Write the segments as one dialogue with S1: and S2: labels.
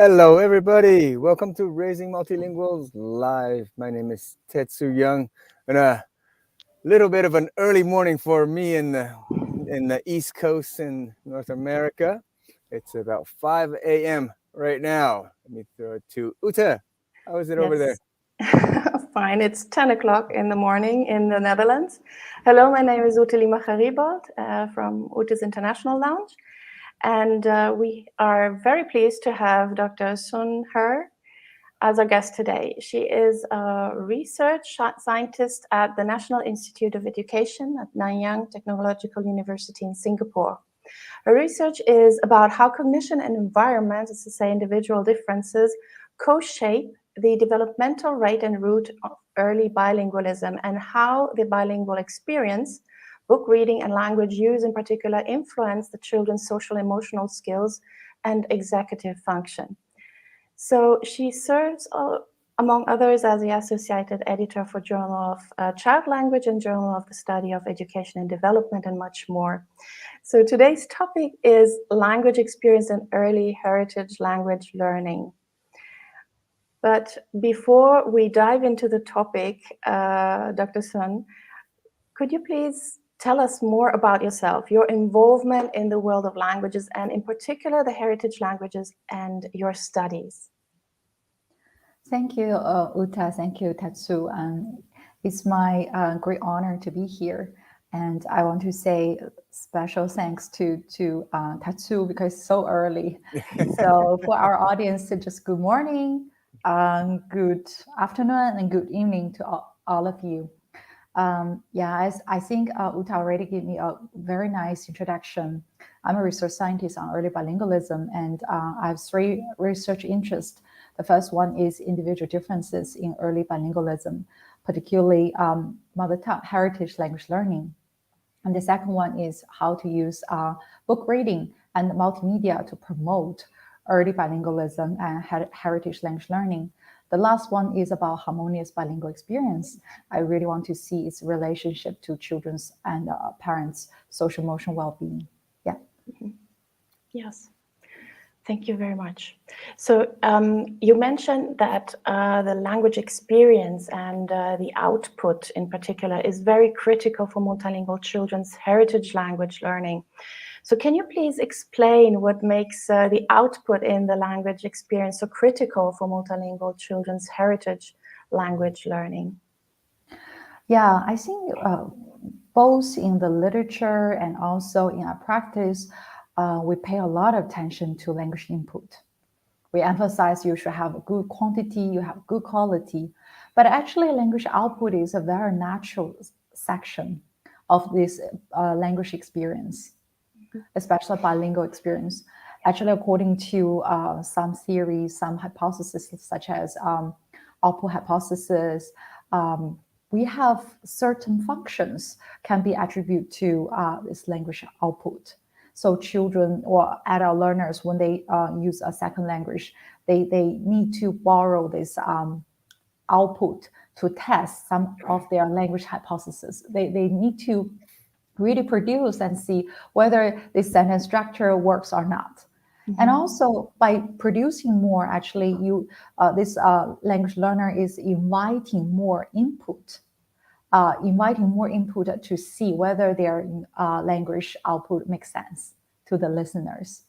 S1: Hello, everybody. Welcome to Raising Multilinguals Live. My name is Tetsu Young, and a little bit of an early morning for me in the East Coast in North America. It's about 5 a.m. right now. Let me throw it to Uta. How is it over there?
S2: Fine. It's 10 o'clock in the morning in the Netherlands. Hello, my name is Ute Limacharibold from Ute's International Lounge. And we are very pleased to have Dr. Sun He as our guest today. She is a research scientist at the National Institute of Education at Nanyang Technological University in Singapore. Her research is about how cognition and environment, as to say individual differences, co-shape the developmental rate and route of early bilingualism, and how the bilingual experience, book reading and language use in particular, influence the children's social emotional skills and executive function. So she serves, among others, as the associated editor for Journal of Child Language and Journal of the Study of Education and Development, and much more. So today's topic is language experience and early heritage language learning. But before we dive into the topic, Dr. Sun, could you please tell us more about yourself, your involvement in the world of languages, and in particular the heritage languages and your studies?
S3: Thank you, Uta. Thank you, Tetsu. It's my great honor to be here. And I want to say special thanks to Tetsu because it's so early. So for our audience, just good morning, good afternoon, and good evening to all of you. As I think Uta already gave me a very nice introduction. I'm a research scientist on early bilingualism, and I have three research interests. The first one is individual differences in early bilingualism, particularly mother tongue heritage language learning. And the second one is how to use book reading and multimedia to promote early bilingualism and heritage language learning. The last one is about harmonious bilingual experience. I really want to see its relationship to children's and parents' social emotional well-being. Yeah.
S2: Mm-hmm. Yes. Thank you very much. So you mentioned that the language experience and the output in particular is very critical for multilingual children's heritage language learning. So can you please explain what makes the output in the language experience so critical for multilingual children's heritage language learning?
S3: Yeah, I think both in the literature and also in our practice, we pay a lot of attention to language input. We emphasize you should have a good quantity, you have good quality, but actually language output is a very natural section of this language experience, especially bilingual experience. Actually, according to some theories, some hypotheses, such as output hypothesis, we have certain functions can be attributed to this language output. So children or adult learners, when they use a second language, they need to borrow this output to test some of their language hypotheses. They need to really produce and see whether this sentence structure works or not. Mm-hmm. And also by producing more, actually, this language learner is inviting more input to see whether their language output makes sense to the listeners.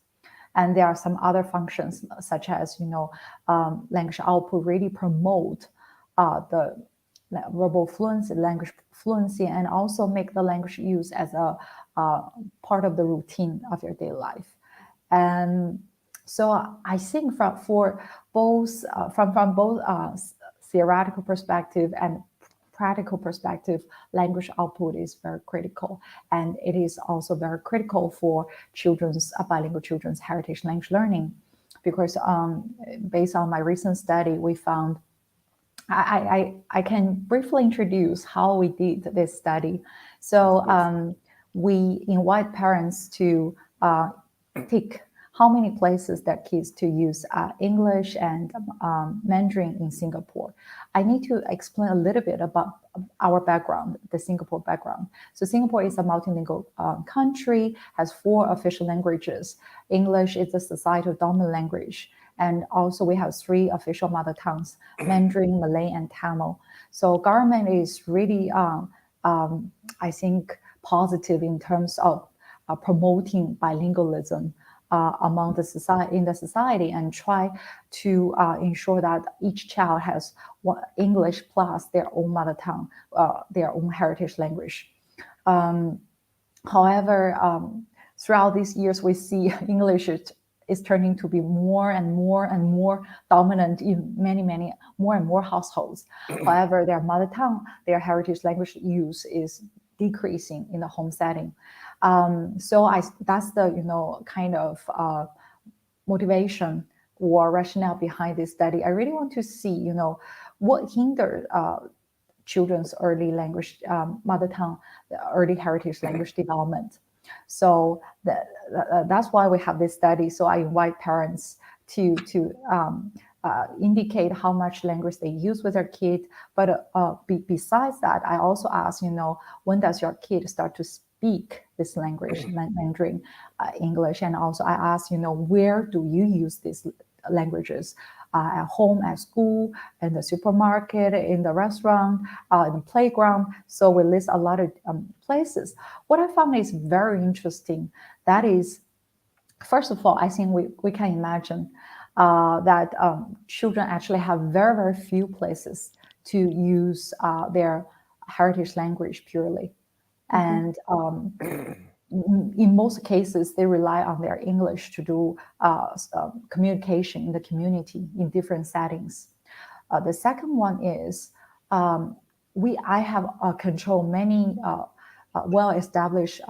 S3: And there are some other functions, such as language output really promote the verbal fluency, language fluency, and also make the language use as a part of the routine of your daily life. And so I think from both theoretical perspective and practical perspective, language output is very critical, and it is also very critical for bilingual children's heritage language learning, because based on my recent study, we found. I can briefly introduce how we did this study. So we invite parents to pick how many places their kids to use English and Mandarin in Singapore. I need to explain a little bit about our background, the Singapore background. So Singapore is a multilingual country, has 4 official languages. English is the societal dominant language, And also we have 3 official mother tongues, Mandarin, Malay, and Tamil. So government is really, I think, positive in terms of promoting bilingualism among the society, and try to ensure that each child has English plus their own mother tongue, their own heritage language. However, throughout these years, we see English is turning to be more and more dominant in many more and more households. However, their mother tongue, their heritage language use is decreasing in the home setting. So that's the kind of motivation or rationale behind this study. I really want to see what hinders children's early language, mother tongue, early heritage language development. So that's why we have this study. So I invite parents to indicate how much language they use with their kid. But besides that, I also ask, when does your kid start to speak this language, Mandarin, English? And also I ask, where do you use these languages? At home, at school, in the supermarket, in the restaurant, in the playground. So we list a lot of places. What I found is very interesting. That is, first of all, I think we can imagine that children actually have very few places to use their heritage language purely. And in most cases, they rely on their English to do communication in the community in different settings. The second one is I have control many well-established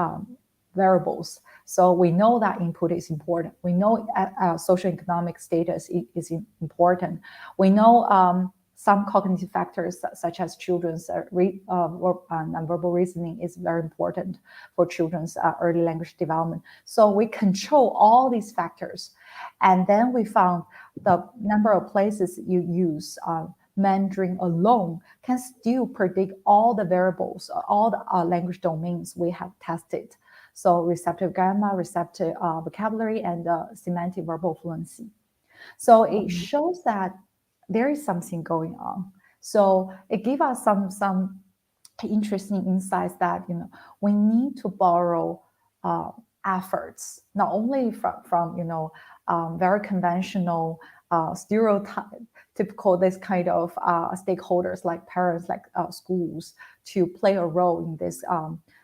S3: variables. So we know that input is important. We know socioeconomic status is important. We know some cognitive factors such as children's nonverbal reasoning is very important for children's early language development. So we control all these factors. And then we found the number of places you use Mandarin alone can still predict all the variables, all the language domains we have tested. So receptive grammar, receptive vocabulary, and semantic verbal fluency. So it shows that there is something going on. So it gives us some interesting insights that we need to borrow efforts, not only from very conventional typical this kind of stakeholders like parents, like schools, to play a role in this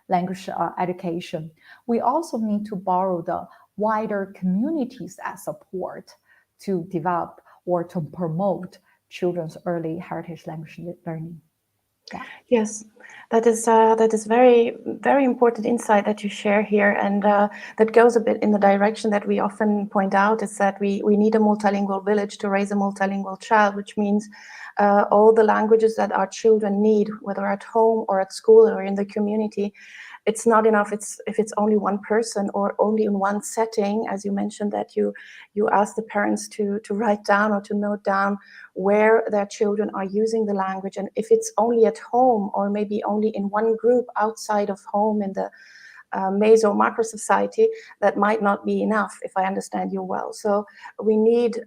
S3: language education. We also need to borrow the wider communities as support to develop or to promote children's early heritage language learning.
S2: Yeah. Yes, that is very, very important insight that you share here, and that goes a bit in the direction that we often point out, is that we need a multilingual village to raise a multilingual child, which means all the languages that our children need, whether at home or at school or in the community. It's not enough if it's only one person or only in one setting, as you mentioned, that you ask the parents to write down or to note down where their children are using the language. And if it's only at home or maybe only in one group outside of home in the meso macro society, that might not be enough, if I understand you well. So we need,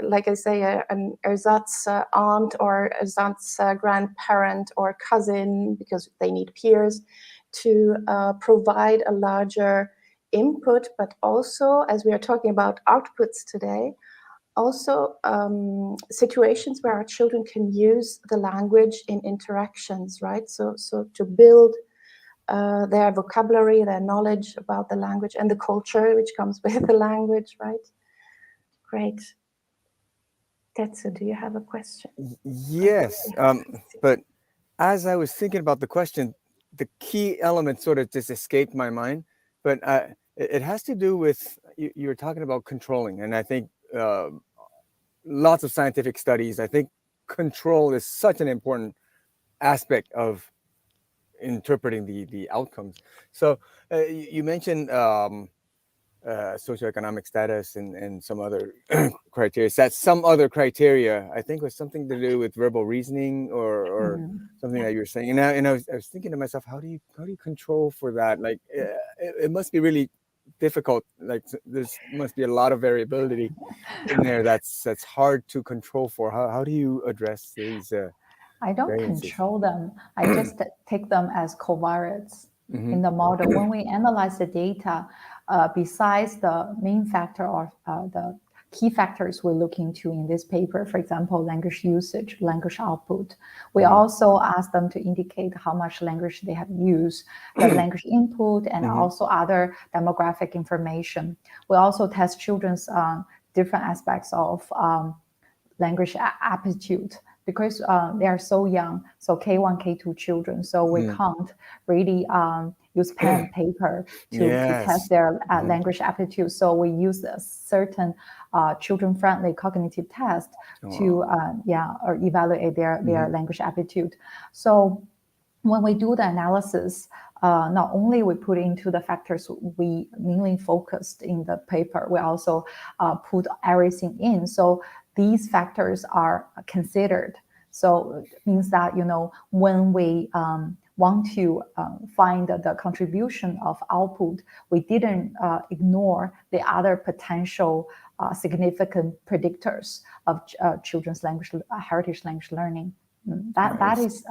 S2: like I say, an ersatz aunt or ersatz grandparent or cousin, because they need peers, to provide a larger input, but also, as we are talking about outputs today, also situations where our children can use the language in interactions, right? So to build their vocabulary, their knowledge about the language and the culture which comes with the language, right? Great. Tetsu, do you have a question?
S1: Yes, but as I was thinking about the question, the key element sort of just escaped my mind, but it has to do with, you were talking about controlling, and I think lots of scientific studies, I think control is such an important aspect of interpreting the outcomes. So you mentioned socioeconomic status and some other criteria. That's some other criteria, I think, was something to do with verbal reasoning or something that you were saying. And I was thinking to myself, how do you control for that? Like it must be really difficult. Like there's must be a lot of variability in there that's hard to control for. How do you address these
S3: I don't
S1: variances?
S3: control them. I just take them as covariates in the model. When we analyze the data, besides the main factor or the key factors we look into in this paper, for example, language usage, language output, we also ask them to indicate how much language they have used, the language input, and also other demographic information. We also test children's different aspects of language aptitude, because they are so young, so K1, K2 children. So we can't really use pen and paper to test their language aptitude. So we use a certain children-friendly cognitive test to or evaluate their language aptitude. So when we do the analysis, not only we put into the factors we mainly focused in the paper, we also put everything in. So these factors are considered. So it means that, when we want to find the contribution of output, we didn't ignore the other potential significant predictors of children's language, heritage language learning. That is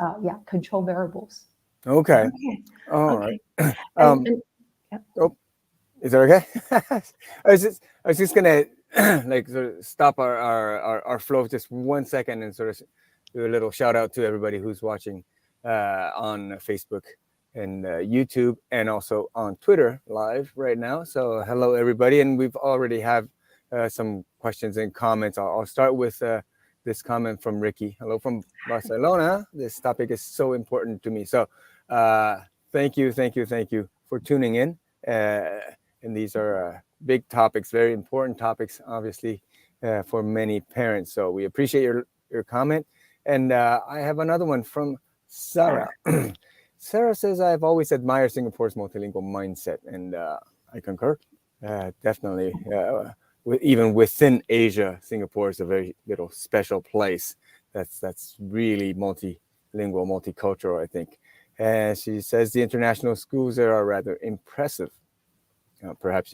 S3: control variables.
S1: Okay. All right. Oh, is that okay? I was just gonna like sort of stop our flow just 1 second and sort of do a little shout out to everybody who's watching on Facebook and YouTube and also on Twitter live right now. So hello everybody, and we've already have some questions and comments. I'll start with this comment from Ricky. Hello from Barcelona. This topic is so important to me. So thank you for tuning in. And these are big topics, very important topics, obviously, for many parents. So we appreciate your comment. And I have another one from Sarah. Sarah says, I've always admired Singapore's multilingual mindset, and I concur. Definitely. Even within Asia, Singapore is a very little special place. That's really multilingual, multicultural, I think. And she says the international schools there are rather impressive. Perhaps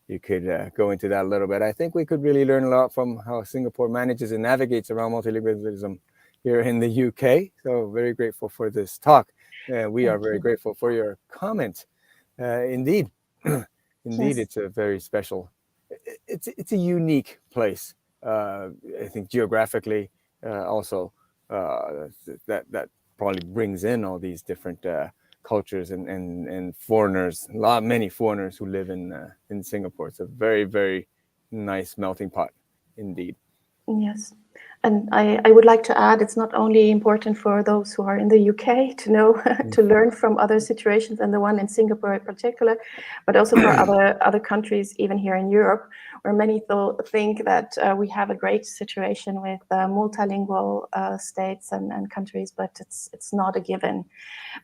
S1: you could go into that a little bit. I think we could really learn a lot from how Singapore manages and navigates around multilingualism here in the UK. So very grateful for this talk. We are very grateful for your comment. Indeed, it's a very special. It's a unique place. I think geographically, also that probably brings in all these different cultures and foreigners. Many foreigners who live in Singapore. It's a very, very nice melting pot, indeed.
S2: Yes. And I would like to add, it's not only important for those who are in the UK to know, to learn from other situations, and the one in Singapore in particular, but also for other countries, even here in Europe, where many think that we have a great situation with multilingual states and countries, but it's not a given.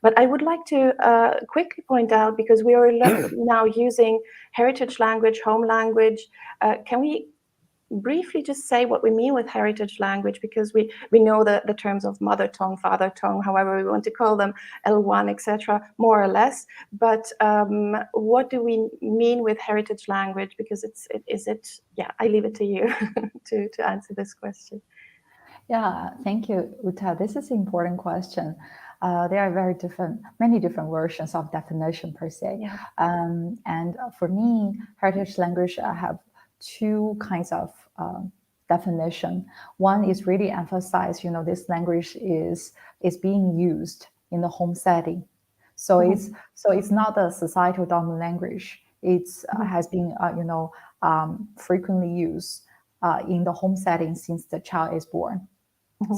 S2: But I would like to quickly point out, because we are now using heritage language, home language, can we briefly just say what we mean with heritage language, because we know the terms of mother tongue, father tongue, however we want to call them, L1, etc., more or less. But what do we mean with heritage language? Because I leave it to you to answer this question.
S3: Yeah, thank you, Uta. This is an important question. There are many different versions of definition per se.
S2: Yeah.
S3: And for me, heritage language have two kinds of definition. One is really emphasize, this language is being used in the home setting. So it's not a societal dominant language. It's has been frequently used in the home setting since the child is born.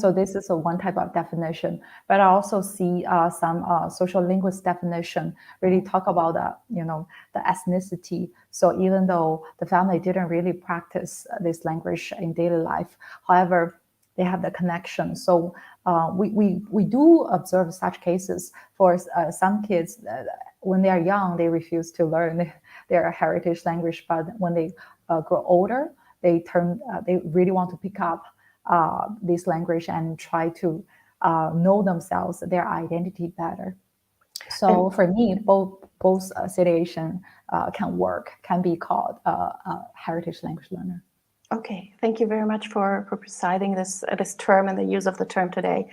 S3: So this is one type of definition, but I also see some social linguist definition really talk about the ethnicity. So even though the family didn't really practice this language in daily life, however, they have the connection. So we do observe such cases for some kids. When they are young, they refuse to learn their heritage language, but when they grow older, they really want to pick up this language and try to know themselves, their identity better. So for me, both situation can be called a heritage language learner.
S2: Okay, thank you very much for precising this term and the use of the term today.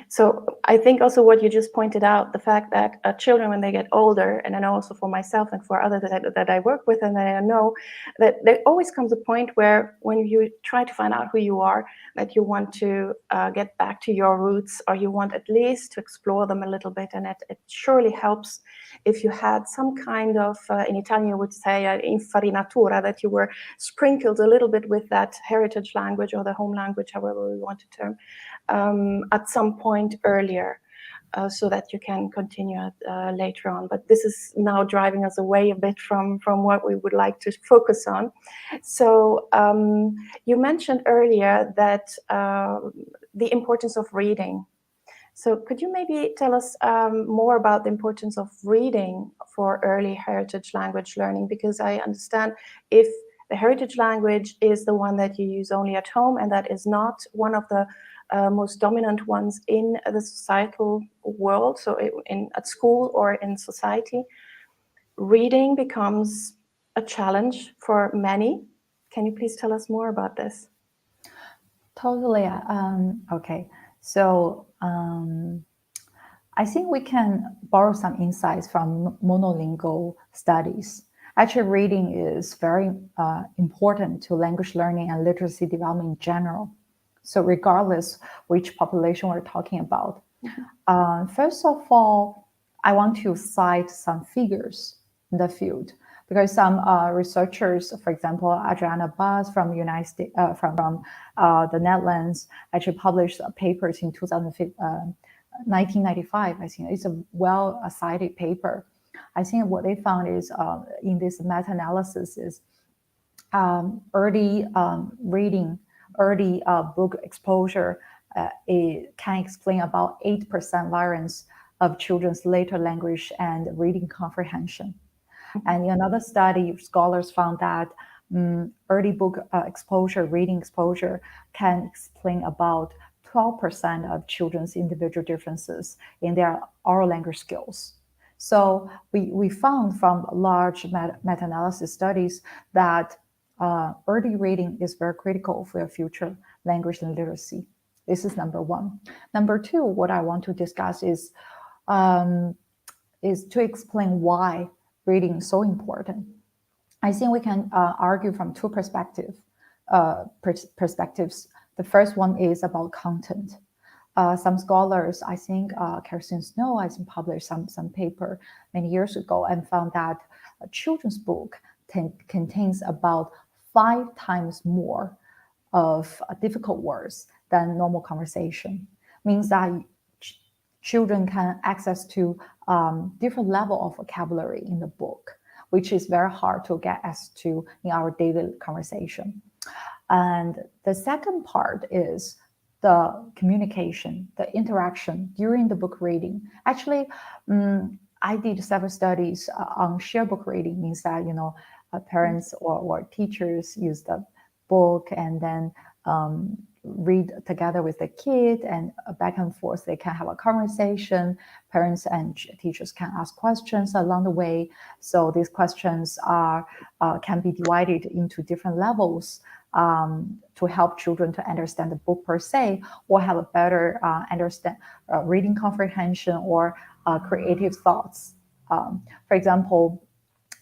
S2: So I think also what you just pointed out, the fact that children, when they get older, and I know also for myself and for others that I work with and that I know, that there always comes a point where when you try to find out who you are, that you want to get back to your roots, or you want at least to explore them a little bit, and it surely helps if you had some kind of, in Italian you would say, infarinatura, that you were sprinkled a little bit with that heritage language or the home language, however we want to term, at some point earlier, so that you can continue later on. But this is now driving us away a bit from what we would like to focus on. So you mentioned earlier that the importance of reading. So could you maybe tell us more about the importance of reading for early heritage language learning? Because I understand if the heritage language is the one that you use only at home, and that is not one of the most dominant ones in the societal world, so at school or in society, reading becomes a challenge for many. Can you please tell us more about this?
S3: Totally. Okay. So I think we can borrow some insights from monolingual studies. Actually, reading is very important to language learning and literacy development in general. So regardless which population we're talking about. First of all, I want to cite some figures in the field, because some researchers, for example, Adriana Bas from the United States, from the Netherlands, actually published papers in 1995. I think it's a well-cited paper. I think what they found is in this meta-analysis is early reading, early book exposure, it can explain about 8% variance of children's later language and reading comprehension. And in another study, scholars found that early book exposure, reading exposure, can explain about 12% of children's individual differences in their oral language skills. So we found from large meta-analysis studies that early reading is very critical for your future language and literacy. This is number one. Number two, what I want to discuss is to explain why reading is so important. I think we can argue from two perspectives. The first one is about content. Some scholars, I think Kirsten Snow, I think published some paper many years ago and found that a children's book contains about 5 times more of difficult words than normal conversation. Means that children can access to different level of vocabulary in the book, which is very hard to get access to in our daily conversation. And the second part is the communication, the interaction during the book reading. Actually, I did several studies on shared book reading. Means that parents or teachers use the book and then read together with the kid, and back and forth they can have a conversation. Parents and teachers can ask questions along the way. So these questions can be divided into different levels to help children to understand the book per se, or have a better reading comprehension or creative thoughts. For example,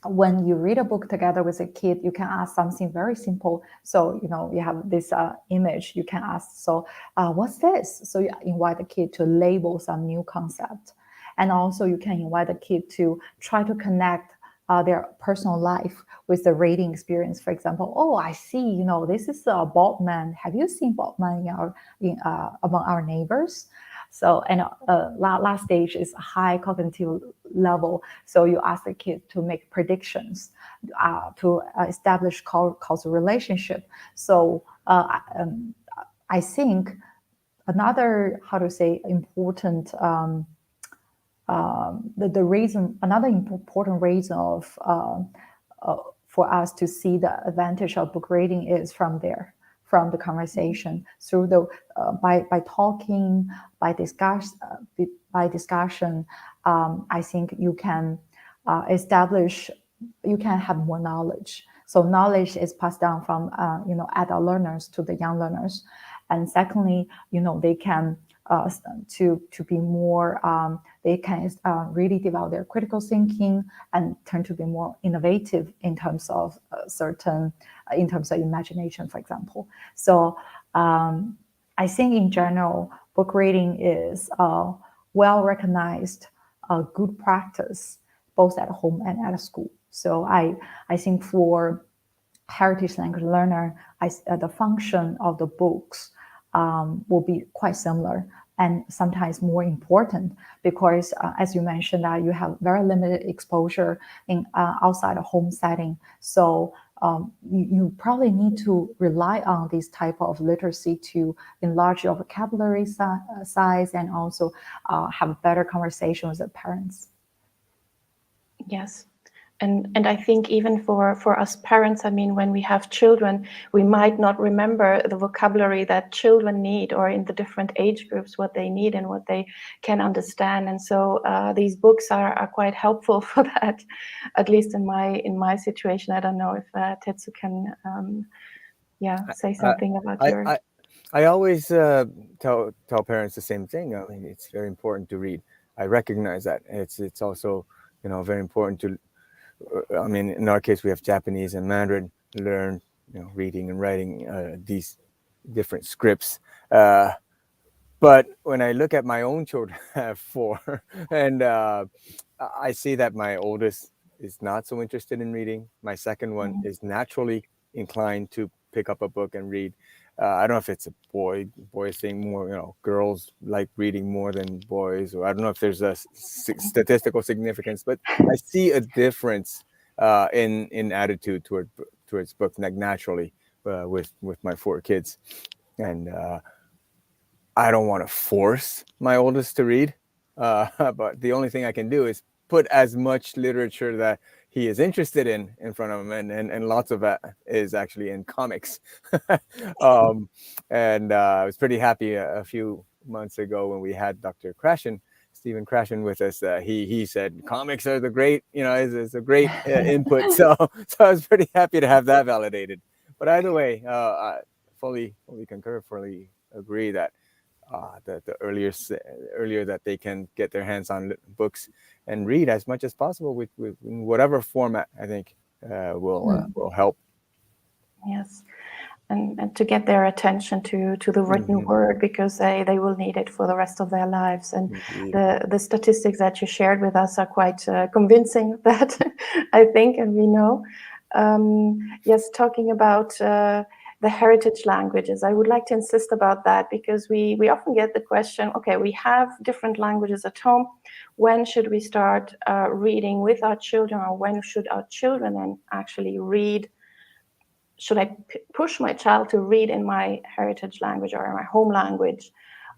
S3: when you read a book together with a kid, you can ask something very simple. So, you have this image, you can ask, so what's this? So you invite the kid to label some new concept. And also you can invite the kid to try to connect their personal life with the reading experience. For example, oh, I see, this is a bald man. Have you seen bald man among our neighbors? So, and last stage is a high cognitive level. So you ask the kid to make predictions, to establish causal relationship. So I think another, important, another important reason for us to see the advantage of book reading is from from the conversation through the by talking, by discussion. I think you can establish, you can have more knowledge. So knowledge is passed down from adult learners to the young learners, and secondly, they can to be more, they can really develop their critical thinking and turn to be more innovative in terms of in terms of imagination, for example. So I think in general, book reading is well recognized, good practice, both at home and at school. So I think for heritage language learner, the function of the books will be quite similar and sometimes more important, because as you mentioned, you have very limited exposure in outside a home setting. So you probably need to rely on this type of literacy to enlarge your vocabulary size and also have a better conversation with the parents.
S2: Yes. And I think even for us parents, I mean, when we have children, we might not remember the vocabulary that children need, or in the different age groups, what they need and what they can understand. And so these books are quite helpful for that, at least in my situation. I don't know if Tetsu can say something about your...
S1: I always tell parents the same thing. I mean, it's very important to read. I recognize that. It's also, very important to, I mean, in our case, we have Japanese and Mandarin, learn, reading and writing these different scripts. But when I look at my own children, I have 4, and I see that my oldest is not so interested in reading. My second one is naturally inclined to pick up a book and read. I don't know if it's a boys thing more, girls like reading more than boys, or I don't know if there's a statistical significance, but I see a difference in attitude towards books, like naturally with my 4 kids. And I don't want to force my oldest to read, but the only thing I can do is put as much literature that he is interested in front of him, and lots of that is actually in comics. And I was pretty happy a few months ago when we had Dr. Stephen Krashen with us. He said comics are the great, is a great input. So I was pretty happy to have that validated. But either way, I fully concur, fully agree that the earlier that they can get their hands on books and read as much as possible with in whatever format, I think will help.
S2: Yes, and to get their attention to the written word, because they will need it for the rest of their lives. And the statistics that you shared with us are quite convincing, that I think, and we know. Yes, talking about the heritage languages, I would like to insist about that, because we often get the question, okay, we have different languages at home. When should we start reading with our children, or when should our children then actually read? Should I push my child to read in my heritage language or in my home language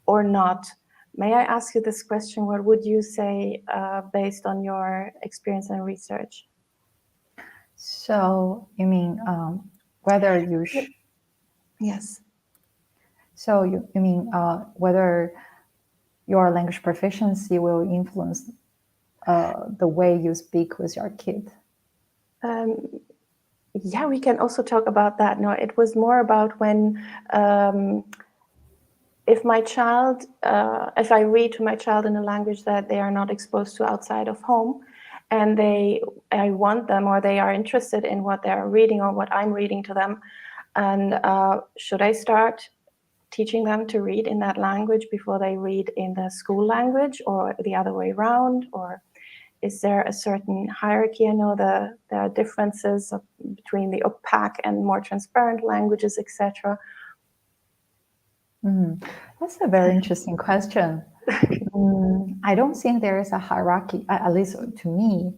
S2: or not? May I ask you this question? What would you say based on your experience and research?
S3: So you mean whether you should...
S2: Yes.
S3: So you mean whether your language proficiency will influence the way you speak with your kid?
S2: Yeah, we can also talk about that. No, it was more about when, if my child, if I read to my child in a language that they are not exposed to outside of home, and I want them, or they are interested in what they're reading or what I'm reading to them, and should I start teaching them to read in that language before they read in the school language, or the other way around? Or is there a certain hierarchy? I know there are differences between the opaque and more transparent languages, etc.
S3: That's a very interesting question. I don't think there is a hierarchy, at least to me.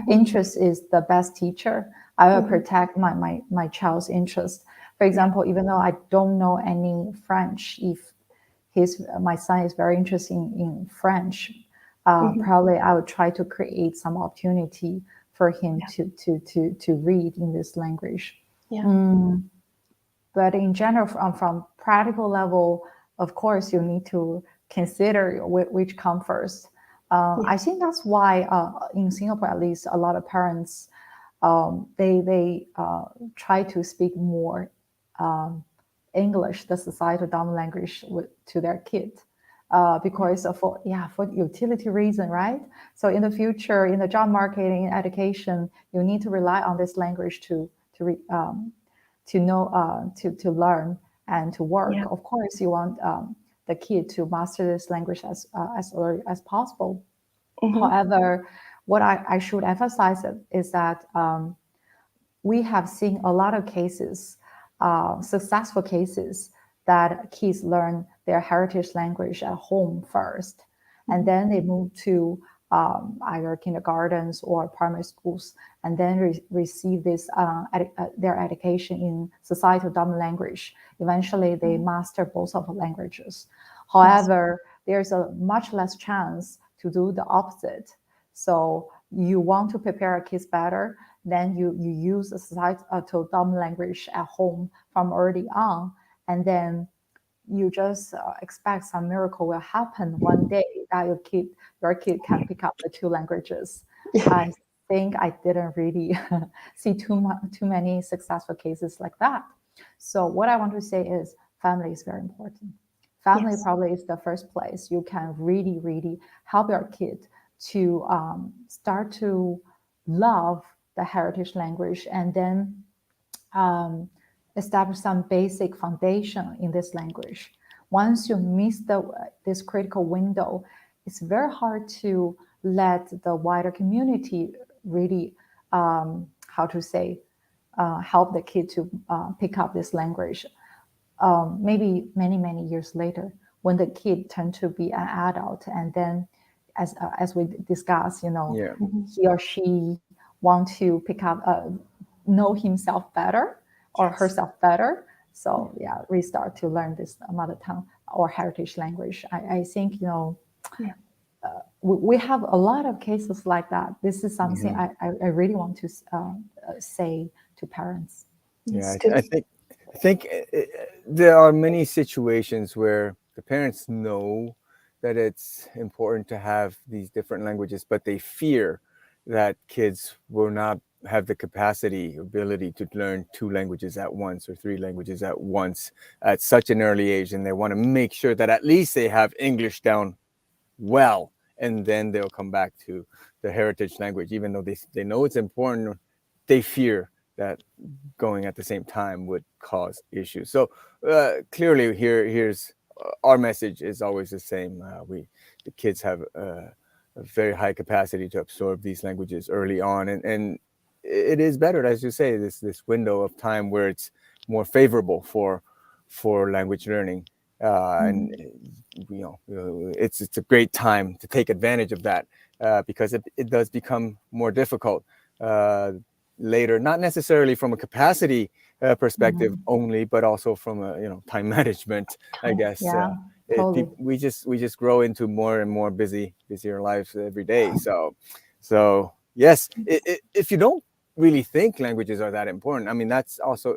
S3: Interest is the best teacher. I will protect my child's interest. For example, even though I don't know any French, if my son is very interested in French, probably I would try to create some opportunity for him to read in this language.
S2: Yeah.
S3: But in general, from practical level, of course, you need to consider which come first. I think that's why in Singapore, at least, a lot of parents they try to speak more English, the societal dominant language, to their kids. Because for utility reason, right? So in the future, in the job market, in education, you need to rely on this language to know, to learn and to work.
S2: Yeah.
S3: Of course, you want the kid to master this language as early as possible. However, what I should emphasize is that we have seen a lot of cases, successful cases, that kids learn their heritage language at home first, and then they move to either kindergartens or primary schools, and then receive this their education in societal dominant language. Eventually, they master both of the languages. However, there's a much less chance to do the opposite. So you want to prepare kids better, then you use the societal dominant language at home from early on, and then you just expect some miracle will happen one day that your kid can pick up the two languages. I think I didn't really see too many successful cases like that. So what I want to say is family is very important. Family probably is the first place you can really, really help your kid to start to love the heritage language, and then establish some basic foundation in this language. Once you miss this critical window, it's very hard to let the wider community really, help the kid to pick up this language. Maybe many years later, when the kid turns to be an adult, and then as we discussed, he or she want to pick up, know himself better or herself better. So we start to learn this mother tongue or heritage language. I think we have a lot of cases like that. This is something I really want to say to parents.
S1: I think there are many situations where the parents know that it's important to have these different languages, but they fear that kids will not have the ability to learn two languages at once or three languages at once at such an early age. And they want to make sure that at least they have English down well, and then they'll come back to the heritage language. Even though they know it's important, they fear that going at the same time would cause issues. So clearly here's our message is always the same. The kids have a very high capacity to absorb these languages early on, and it is better, as you say, this window of time where it's more favorable for language learning, and it's a great time to take advantage of that, because it does become more difficult later, not necessarily from a capacity perspective only, but also from a time management, I guess.
S3: Totally.
S1: We just grow into more and more busier lives every day. So yes, if you don't really think languages are that important, I mean, that's also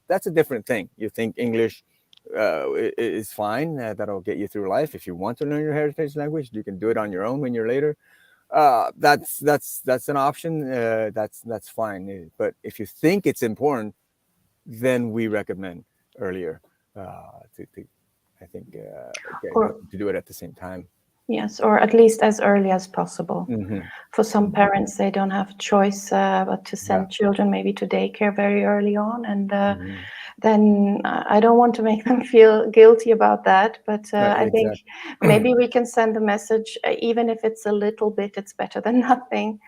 S1: that's a different thing. You think English is fine, that'll get you through life. If you want to learn your heritage language, you can do it on your own when you're later. That's an option. That's fine. But if you think it's important, then we recommend earlier to do it at the same time.
S2: Yes, or at least as early as possible. For some parents, they don't have a choice but to send children maybe to daycare very early on, and then I don't want to make them feel guilty about that, but I think maybe we can send a message, even if it's a little bit, it's better than nothing.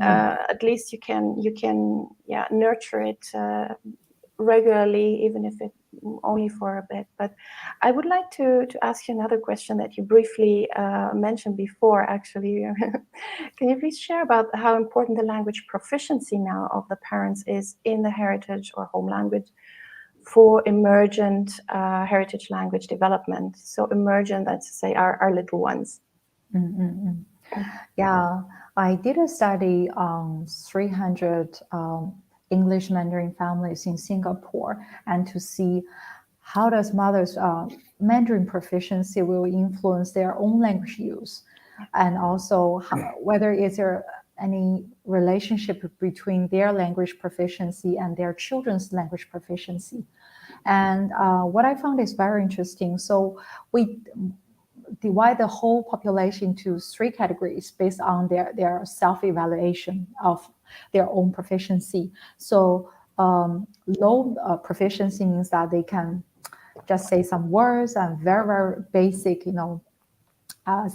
S2: At least you can nurture it regularly, even if it only for a bit. But I would like to ask you another question that you briefly mentioned before, actually. Can you please share about how important the language proficiency now of the parents is in the heritage or home language for emergent heritage language development? So emergent, let's say, our little ones.
S3: Yeah, I did a study on 300 English Mandarin families in Singapore and to see how does mothers' Mandarin proficiency will influence their own language use, and also whether is there any relationship between their language proficiency and their children's language proficiency. And what I found is very interesting. So we divide the whole population into 3 categories based on their self-evaluation of their own proficiency. So low proficiency means that they can just say some words and very, very basic,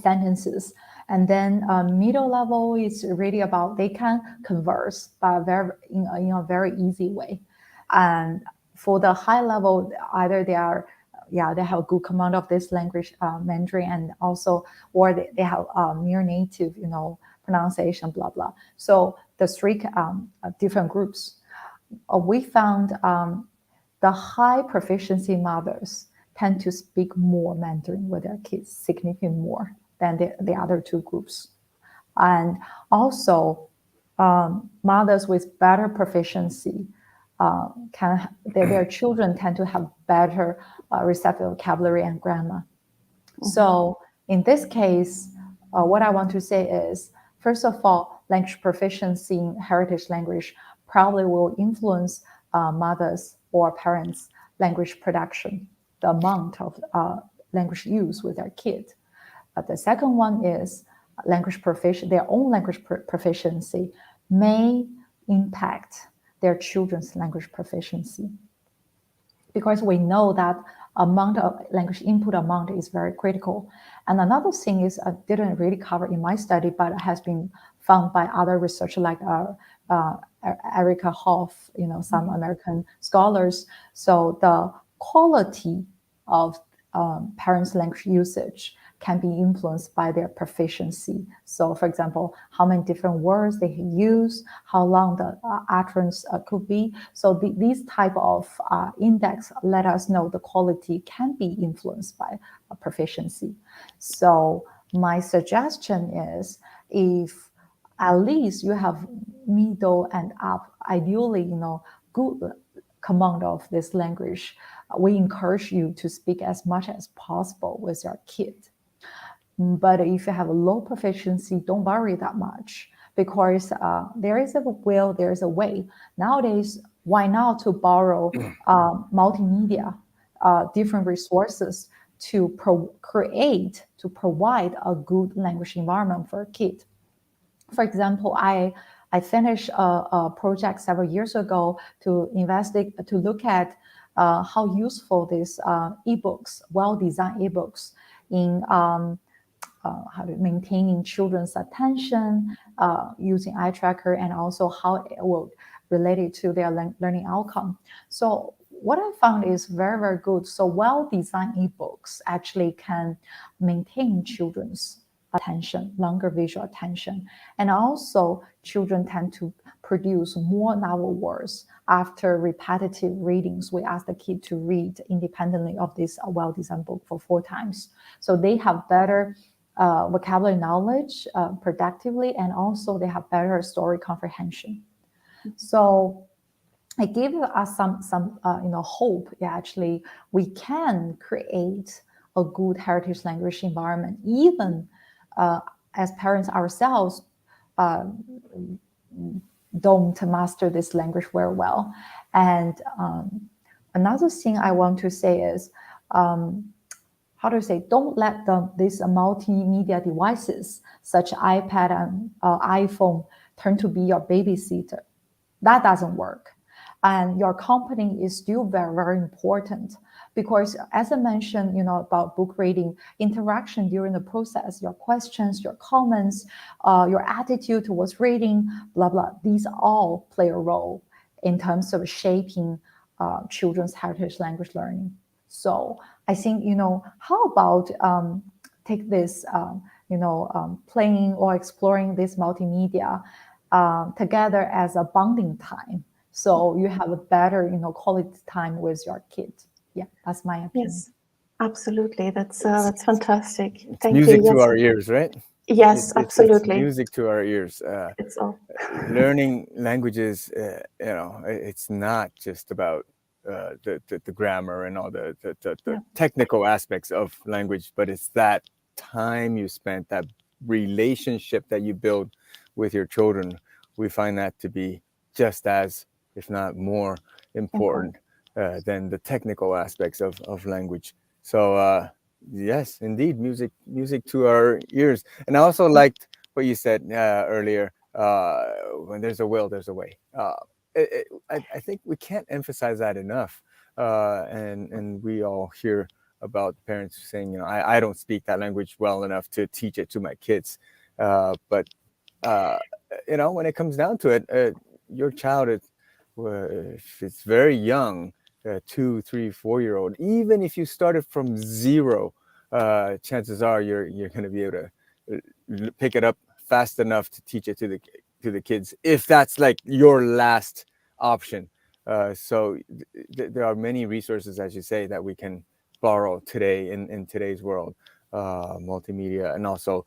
S3: sentences. And then middle level is really about they can converse but in a very easy way. And for the high level, either they have a good command of this language, Mandarin, and also, or they have near native, pronunciation, blah, blah. So the 3 different groups. We found the high proficiency mothers tend to speak more Mandarin with their kids, significantly more than the other 2 groups. And also, mothers with better proficiency their children tend to have better receptive vocabulary and grammar. Mm-hmm. So in this case, what I want to say is, first of all, language proficiency in heritage language probably will influence mothers or parents' language production, the amount of language use with their kid. The second one is their own language proficiency may impact their children's language proficiency, because we know that amount of language input amount is very critical. And another thing is I didn't really cover in my study, but it has been found by other researchers like Erica Hoff, some American scholars. So the quality of parents' language usage can be influenced by their proficiency. So, for example, how many different words they use, how long the utterance could be. So these type of index let us know the quality can be influenced by proficiency. So my suggestion is, if at least you have middle and up, ideally, good command of this language, we encourage you to speak as much as possible with your kid. But if you have a low proficiency, don't worry that much, because there is a will, there is a way. Nowadays, why not to borrow multimedia, different resources to provide a good language environment for a kid. For example, I finished a project several years ago to look at how useful these ebooks, well-designed ebooks, in maintaining children's attention using eye tracker, and also how it will relate it to their learning outcome. So what I found is very, very good. So well-designed ebooks actually can maintain children's attention, longer visual attention. And also children tend to produce more novel words after repetitive readings. We ask the kid to read independently of this well-designed book for 4 times. So they have better vocabulary knowledge productively, and also they have better story comprehension. So it gives us some hope that actually we can create a good heritage language environment, even as parents ourselves don't master this language very well. And another thing I want to say is, don't let these multimedia devices, such iPad and iPhone, turn to be your babysitter. That doesn't work. And your company is still very, very important, because as I mentioned, about book reading, interaction during the process, your questions, your comments, your attitude towards reading, blah, blah, these all play a role in terms of shaping children's heritage language learning. So I think, how about take this, playing or exploring this multimedia together as a bonding time. So you have a better, quality time with your kid. Yeah, that's my opinion.
S2: Yes, absolutely. That's fantastic.
S1: Thank you. Music to our ears, right?
S2: Yes,
S1: It's
S2: absolutely.
S1: music to our ears.
S2: It's all.
S1: Learning languages, it's not just about the grammar and all the technical aspects of language, but it's that time you spent, that relationship that you build with your children. We find that to be just as, if not more, important than the technical aspects of language. So yes, indeed, music to our ears. And I also liked what you said earlier. When there's a will, there's a way. I think we can't emphasize that enough. And we all hear about parents saying, I don't speak that language well enough to teach it to my kids. But when it comes down to it, your child, if it's very young, 2, 3, 4-year-old, even if you started from zero, chances are you're going to be able to pick it up fast enough to teach it to the kids, if that's like your last option. So there are many resources, as you say, that we can borrow today in today's world, multimedia, and also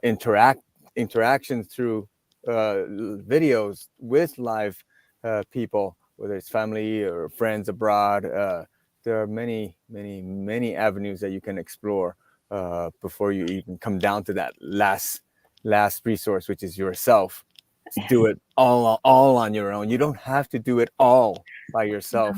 S1: interaction through videos with live people, whether it's family or friends abroad. There are many, many, many avenues that you can explore before you even come down to that last resource, which is yourself. To do it all on your own. You don't have to do it all by yourself.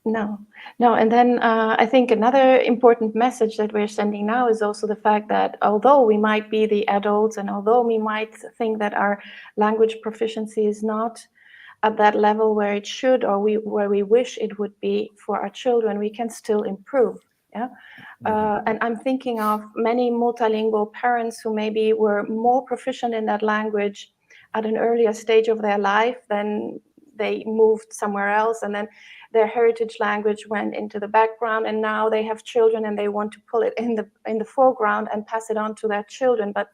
S2: No. And then I think another important message that we're sending now is also the fact that although we might be the adults, and although we might think that our language proficiency is not at that level where it should, or where we wish it would be for our children, we can still improve. Yeah. And I'm thinking of many multilingual parents who maybe were more proficient in that language at an earlier stage of their life, then they moved somewhere else, and then their heritage language went into the background, and now they have children and they want to pull it in the foreground and pass it on to their children. But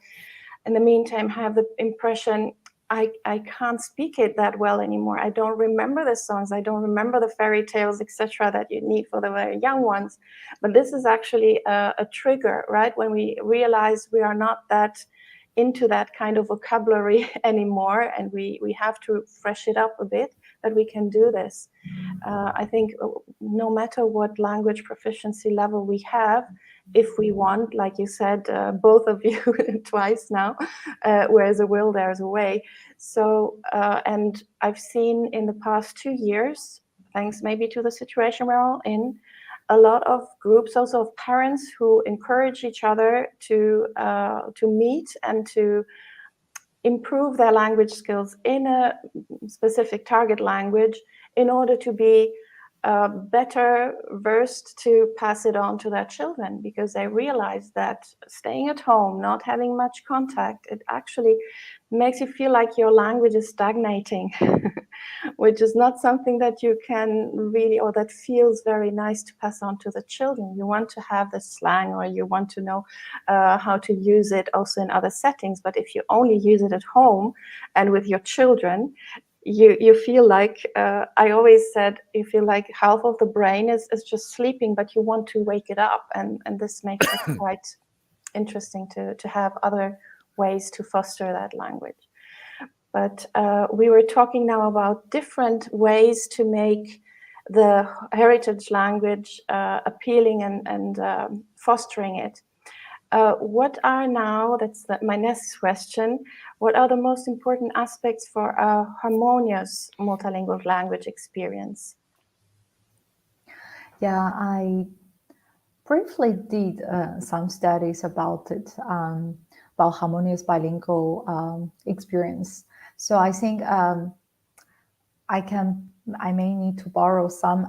S2: in the meantime, have the impression, I can't speak it that well anymore. I don't remember the songs. I don't remember the fairy tales, etc., that you need for the very young ones. But this is actually a trigger, right? When we realize we are not that into that kind of vocabulary anymore, and we have to fresh it up a bit, that we can do this. I think no matter what language proficiency level we have, if we want, like you said, both of you twice now, where's a will, there's a way. So, and I've seen in the past 2 years, thanks maybe to the situation we're all in, a lot of groups also of parents who encourage each other to meet and to improve their language skills in a specific target language in order to be better versed to pass it on to their children, because they realize that staying at home, not having much contact, it actually makes you feel like your language is stagnating, which is not something that you can really, or that feels very nice to pass on to the children. You want to have the slang, or you want to know how to use it also in other settings. But if you only use it at home and with your children, you feel like, I always said, you feel like half of the brain is just sleeping, but you want to wake it up. And this makes it quite interesting to have other ways to foster that language. But we were talking now about different ways to make the heritage language appealing and fostering it. What are now, my next question, what are the most important aspects for a harmonious multilingual language experience?
S3: Yeah, I briefly did some studies about it, about harmonious bilingual experience. So I think I may need to borrow some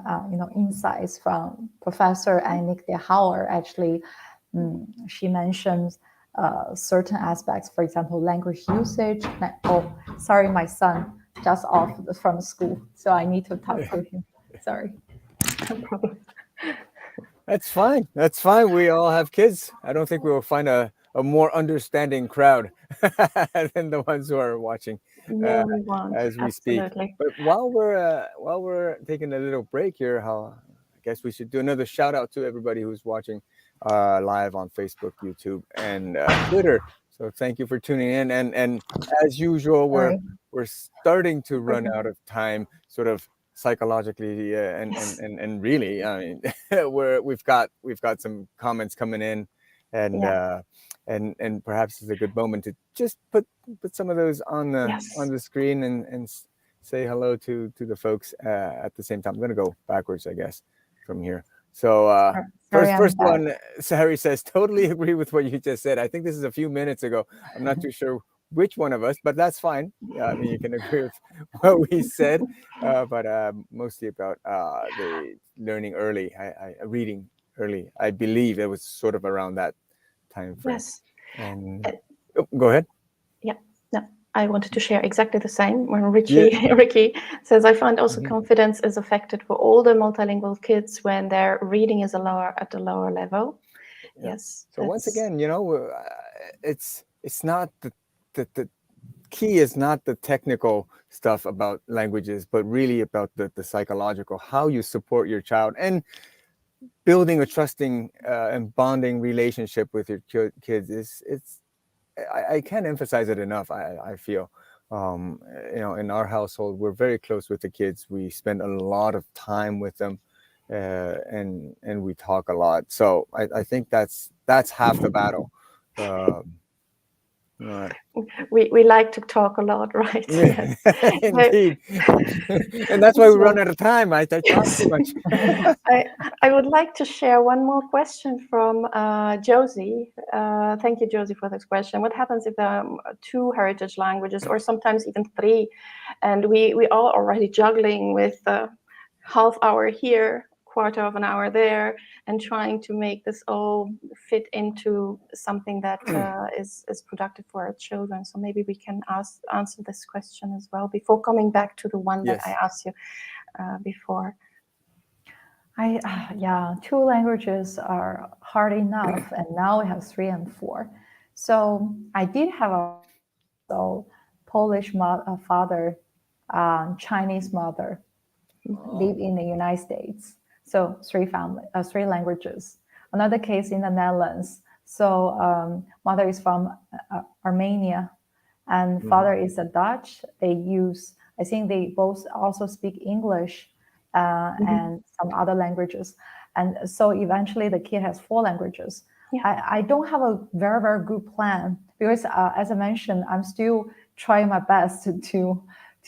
S3: insights from Professor Annick Hauer. Actually, she mentions certain aspects, for example, language usage. Oh, sorry, my son just off from school, so I need to talk to him. Sorry.
S2: No problem.
S1: That's fine. That's fine. We all have kids. I don't think we will find a more understanding crowd than the ones who are watching
S2: No, we won't.
S1: as we
S2: Absolutely.
S1: speak. But while we're taking a little break here, I guess we should do another shout out to everybody who's watching. live on Facebook, YouTube, and Twitter. So thank you for tuning in. And as usual,
S3: Sorry.
S1: we're starting to run out of time, sort of psychologically, and really, I mean, we've got some comments coming in, and and perhaps it's a good moment to just put some of those on the screen and say hello to the folks at the same time. I'm going to go backwards, I guess, from here. So first one, Sari says, totally agree with what you just said. I think this is a few minutes ago. I'm not too sure which one of us, but that's fine. Yeah, I mean, you can agree with what we said, but mostly about the learning early, reading early. I believe it was sort of around that time frame.
S2: Yes.
S1: And go ahead.
S2: Yeah. No, I wanted to share exactly the same. When Ricky says, I find also confidence is affected for older multilingual kids when their reading is at a lower level. Yeah. Yes.
S1: So once again, it's not the key is not the technical stuff about languages, but really about the psychological, how you support your child and building a trusting and bonding relationship with your kids. I can't emphasize it enough. I feel, in our household, we're very close with the kids. We spend a lot of time with them, and we talk a lot. So I think that's half the battle.
S2: We like to talk a lot, right?
S1: Yes. Indeed. And that's why we run out of time. I talk too much.
S2: I would like to share one more question from Josie. Thank you, Josie, for this question. What happens if there are 2 heritage languages, or sometimes even 3, and we are already juggling with half hour here, quarter of an hour there, and trying to make this all fit into something that is productive for our children. So maybe we can answer this question as well before coming back to the one that I asked you before.
S3: 2 languages are hard enough, and now we have 3 and 4. So I did have a Polish father, Chinese mother, live in the United States. So 3 languages. Another case in the Netherlands. So mother is from Armenia, and father is a Dutch. I think they both also speak English and some other languages. And so eventually the kid has 4 languages. Yeah. I don't have a very, very good plan because as I mentioned, I'm still trying my best to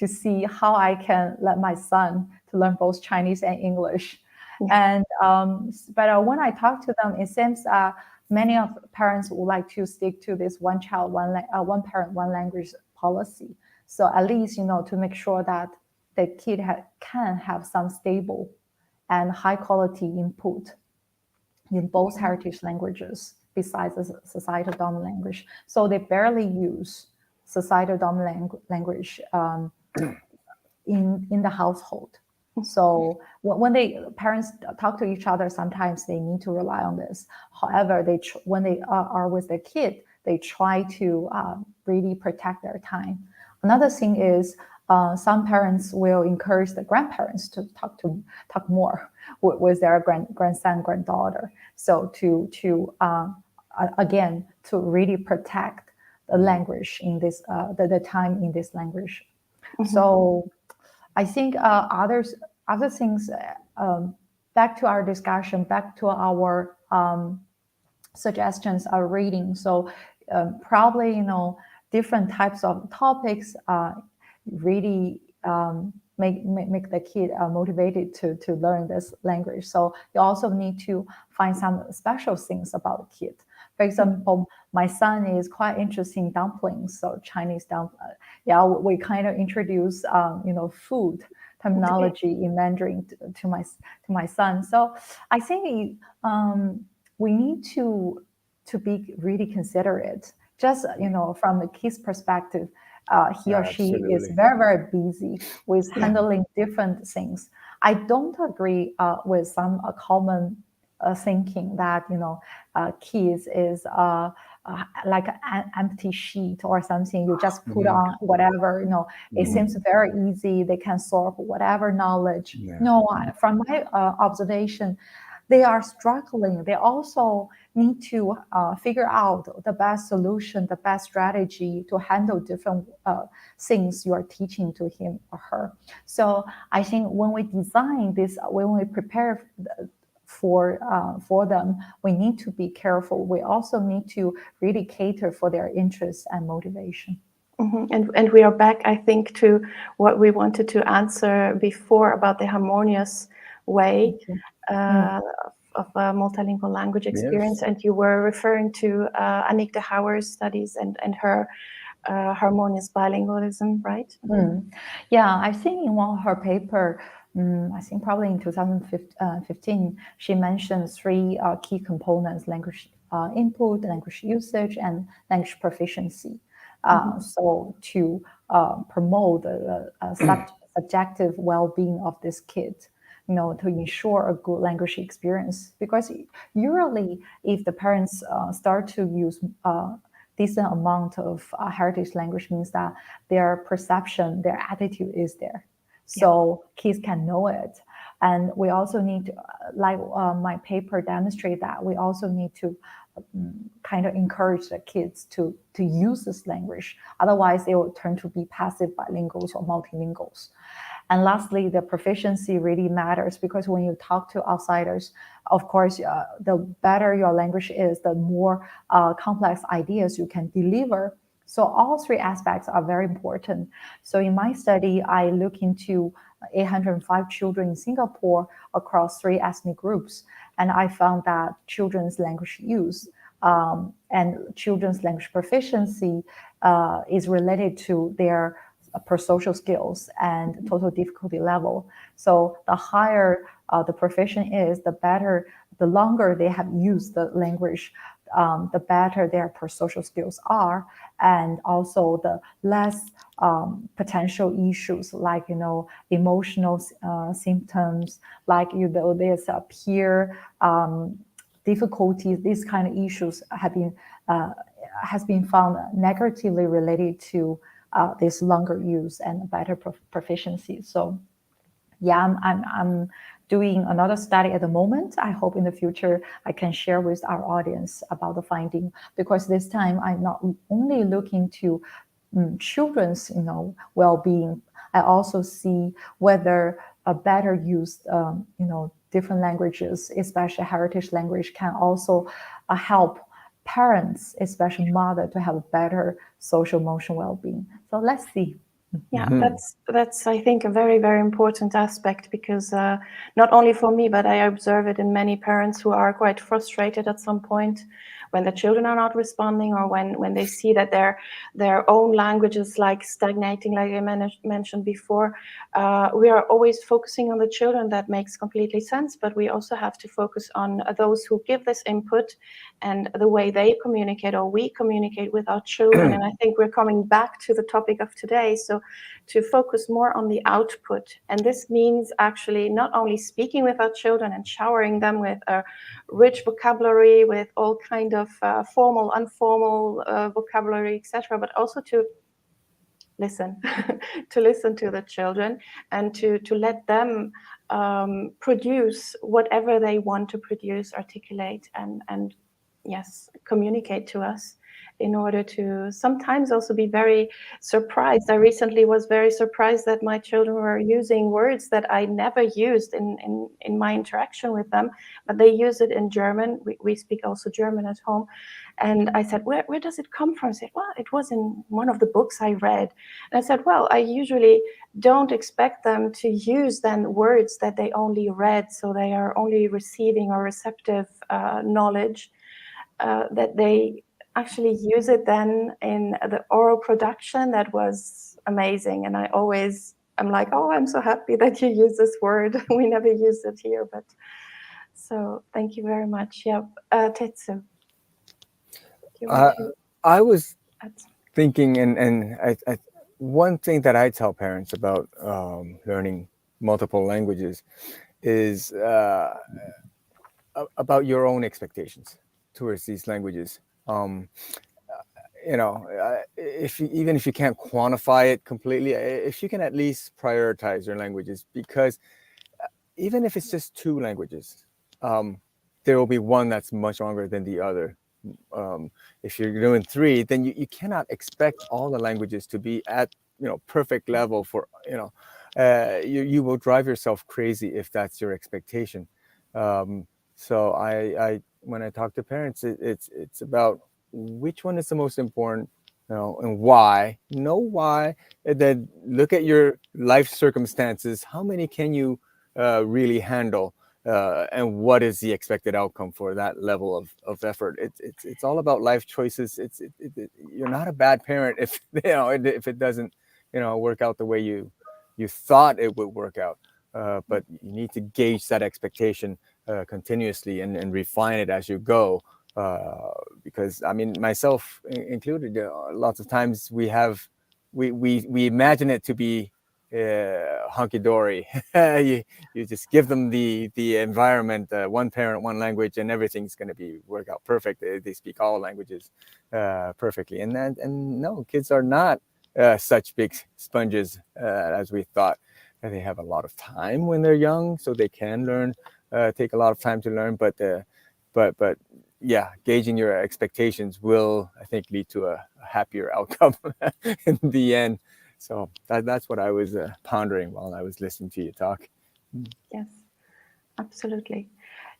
S3: see how I can let my son to learn both Chinese and English. And but when I talk to them, it seems many of parents would like to stick to this one child, one parent, one language policy. So at least, to make sure that the kid can have some stable and high quality input in both heritage languages besides the societal dominant language. So they barely use societal dominant language in the household. So when parents talk to each other, sometimes they need to rely on this. However, when they are with their kid, they try to really protect their time. Another thing is some parents will encourage the grandparents to talk more with their grandson, granddaughter. So to really protect the language in this the time in this language. So I think other things, back to our discussion, back to our suggestions, our reading. So probably, different types of topics really make the kid motivated to learn this language. So you also need to find some special things about the kid. For example, my son is quite interested in dumplings, so Chinese dumplings. We kind of introduce food terminology in Mandarin to my son. So I think we need to be really considerate. Just from the kid's perspective, he or she is very, very busy with handling different things. I don't agree with some common thinking that kids is like an empty sheet or something. You just put on whatever. It seems very easy. They can solve whatever knowledge. No, from my observation, they are struggling. They also need to figure out the best solution, the best strategy to handle different things you are teaching to him or her. So I think when we design this, when we prepare for them, we need to be careful. We also need to really cater for their interests and motivation.
S2: And we are back, I think, to what we wanted to answer before about the harmonious way of a multilingual language experience.
S1: Yes.
S2: And you were referring to Anik de Houwer's studies and her harmonious bilingualism, right?
S3: Yeah, I think in one of her paper, I think probably in 2015, she mentioned three key components: language input, language usage, and language proficiency. So to promote the subjective well-being of this kid, to ensure a good language experience. Because usually, if the parents start to use decent amount of heritage language, means that their perception, their attitude is there. So kids can know it. And we also need to, like my paper demonstrate that, we also need to kind of encourage the kids to use this language. Otherwise, they will turn to be passive bilinguals or multilinguals. And lastly, the proficiency really matters, because when you talk to outsiders, of course, the better your language is, the more complex ideas you can deliver. So all three aspects are very important. So in my study, I look into 805 children in Singapore across 3 ethnic groups. And I found that children's language use and children's language proficiency is related to their prosocial skills and total difficulty level. So the higher the proficient is, the better, the longer they have used the language, the better their prosocial skills are, and also the less potential issues like emotional symptoms, like there's a peer difficulties. These kind of issues have been has been found negatively related to this longer use and better proficiency. So yeah, I'm doing another study at the moment. I hope in the future I can share with our audience about the finding, because this time I'm not only looking to children's well-being. I also see whether a better use different languages, especially heritage language, can also help parents, especially mother, to have a better social emotional well-being. So let's see.
S2: Yeah, that's I think a very, very important aspect, because not only for me, but I observe it in many parents who are quite frustrated at some point when the children are not responding, or when they see that their own language is like stagnating, like I mentioned before. We are always focusing on the children. That makes completely sense, but we also have to focus on those who give this input and the way they communicate, or we communicate with our children. And I think we're coming back to the topic of today. So to focus more on the output. And this means actually not only speaking with our children and showering them with a rich vocabulary, with all kind of formal, informal vocabulary, etc., but also to listen, to listen to the children, and to let them produce whatever they want to produce, articulate, and yes, communicate to us, in order to sometimes also be very surprised. I recently was very surprised that my children were using words that I never used in my interaction with them, but they use it in German. We speak also German at home. And I said, where does it come from? I said, well, it was in one of the books I read. And I said, well, I usually don't expect them to use then words that they only read, so they are only receiving or receptive knowledge, that they actually use it then in the oral production. That was amazing. And I'm like, oh, I'm so happy that you use this word. We never used it here, but so thank you very much. Yeah, Tetsu.
S1: I was thinking, and I one thing that I tell parents about learning multiple languages is about your own expectations towards these languages. Even if you can't quantify it completely, if you can at least prioritize your languages, because even if it's just 2 languages, there will be one that's much stronger than the other. If you're doing three, then you cannot expect all the languages to be at perfect level for you will drive yourself crazy if that's your expectation. So I when I talk to parents, it's about which one is the most important, and why. Know why, and then look at your life circumstances. How many can you really handle? And what is the expected outcome for that level of effort? It's all about life choices. You're not a bad parent if if it doesn't work out the way you thought it would work out. But you need to gauge that expectation continuously and refine it as you go. Because I mean, myself included, lots of times we imagine it to be hunky dory. You just give them the environment, one parent, one language, and everything's going to be work out perfect. They speak all languages perfectly, and no, kids are not such big sponges as we thought. And they have a lot of time when they're young, so they can learn. Take a lot of time to learn, but yeah, gauging your expectations will, I think, lead to a happier outcome in the end. So that's what I was pondering while I was listening to you talk.
S2: Yes, absolutely.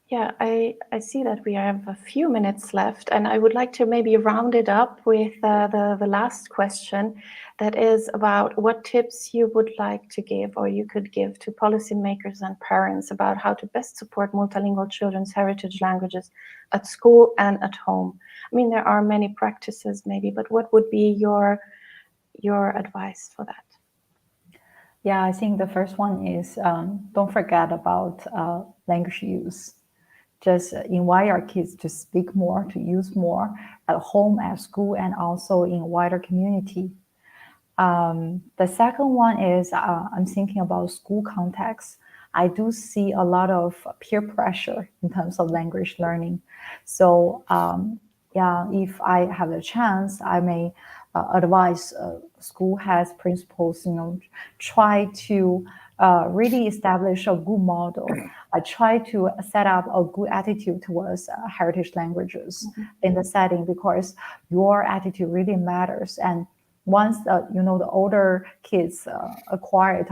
S2: Yeah, I see that we have a few minutes left, and I would like to maybe round it up with the last question, that is about what tips you would like to give, or you could give, to policymakers and parents about how to best support multilingual children's heritage languages at school and at home. I mean, there are many practices maybe, but what would be your advice for that?
S3: Yeah, I think the first one is don't forget about language use. Just invite our kids to speak more, to use more at home, at school, and also in wider community. The second one is I'm thinking about school context. I do see a lot of peer pressure in terms of language learning. So yeah, if I have a chance, I may advise school heads, principals, try to really establish a good model. I try to set up a good attitude towards heritage languages in the setting, because your attitude really matters. And once the older kids acquire it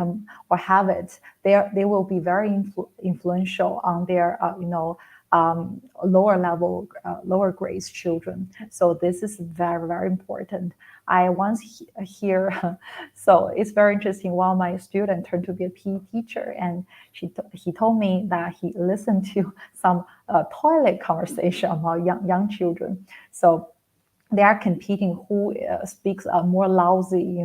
S3: or have it, they will be very influential on their lower level, lower grades children. So this is very, very important. I once hear, so it's very interesting. While my student turned to be a PE teacher, and he told me that he listened to some toilet conversation about young children. So they are competing who speaks a more lousy,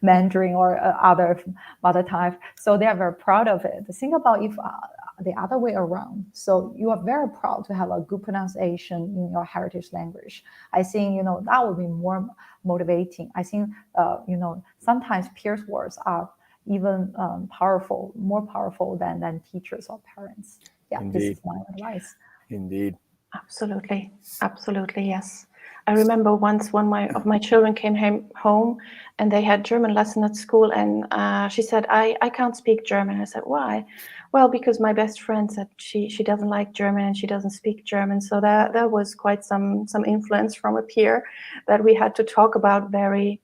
S3: Mandarin or other mother tongue. So they are very proud of it. Think about if the other way around. So you are very proud to have a good pronunciation in your heritage language. I think, that would be more motivating. I think, sometimes peers' words are even more powerful than teachers or parents. Yeah,
S1: Indeed.
S3: This is my advice.
S1: Indeed.
S2: Absolutely, yes. I remember once one of my children came home, and they had German lesson at school, and she said, I can't speak German. I said, why? Well, because my best friend said she doesn't like German and she doesn't speak German. So that was quite some influence from a peer that we had to talk about very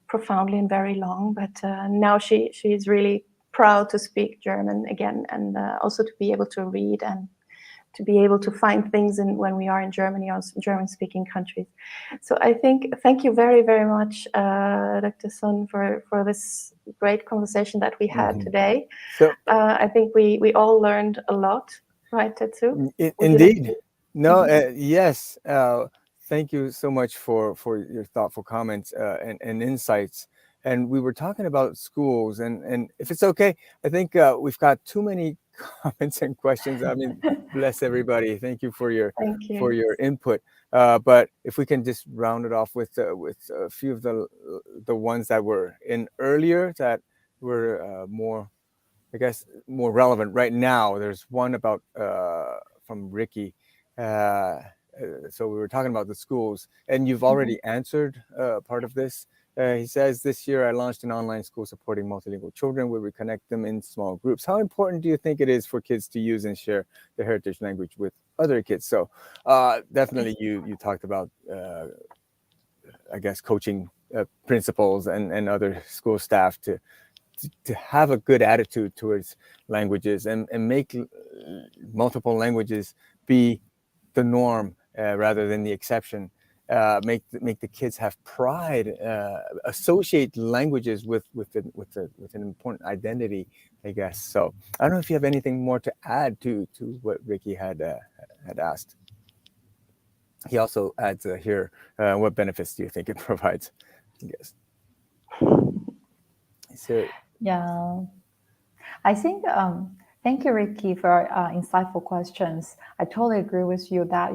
S2: profoundly and very long. But now she's really proud to speak German again, and also to be able to read and to be able to find things when we are in Germany or German-speaking countries. So I think, thank you very, very much, Dr. Sun, for this great conversation that we had today.
S1: So
S2: I think we all learned a lot, right, Tetsu?
S1: indeed. No, yes. Thank you so much for your thoughtful comments and insights. And we were talking about schools, and if it's okay, I think we've got too many comments and questions. I mean, bless everybody. Thank you for your input. But if we can just round it off with a few of the ones that were in earlier that were more, I guess, more relevant right now. There's one about from Ricky. So we were talking about the schools, and you've already answered part of this. He says, this year I launched an online school supporting multilingual children where we connect them in small groups. How important do you think it is for kids to use and share their heritage language with other kids? So definitely you talked about, I guess, coaching principals and other school staff to have a good attitude towards languages and make multiple languages be the norm rather than the exception. Make the kids have pride, associate languages with an important identity, I guess. So I don't know if you have anything more to add to what Ricky had asked. He also adds here, what benefits do you think it provides? I guess. So
S3: Yeah, I think, thank you, Ricky, for insightful questions. I totally agree with you that,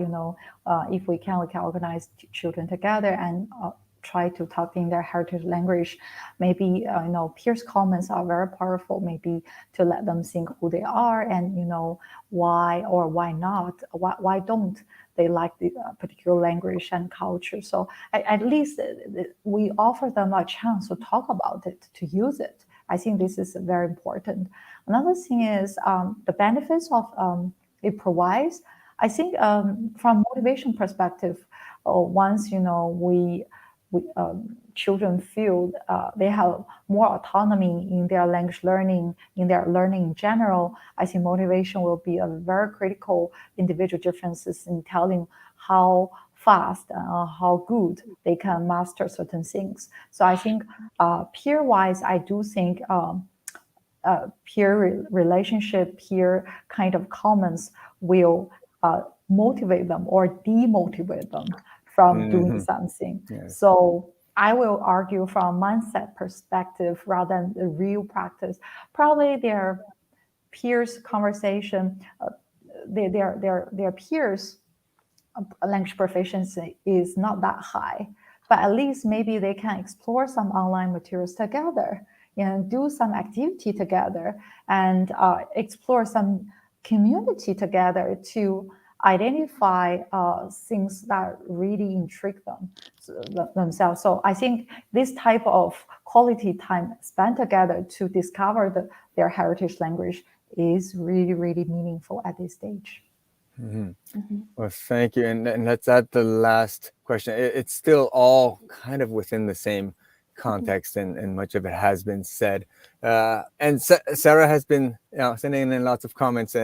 S3: if we can organize children together and try to talk in their heritage language, maybe, peers' comments are very powerful, maybe to let them think who they are and, why or why not, why don't they like the particular language and culture. So at least we offer them a chance to talk about it, to use it. I think this is very important. Another thing is the benefits of it provides. I think from motivation perspective, once we children feel they have more autonomy in their language learning, in their learning in general, I think motivation will be a very critical individual differences in telling how fast how good they can master certain things. So I think peer-wise, I do think peer relationship, peer kind of comments will motivate them or demotivate them from doing something.
S1: Yes.
S3: So I will argue from mindset perspective rather than the real practice. Probably their peers conversation, their peers language proficiency is not that high, but at least maybe they can explore some online materials together and do some activity together and explore some community together to identify things that really intrigue themselves. So I think this type of quality time spent together to discover their heritage language is really, really meaningful at this stage.
S1: Well, thank you. And that's at the last question. It's still all kind of within the same context, and much of it has been said. And Sarah has been sending in lots of comments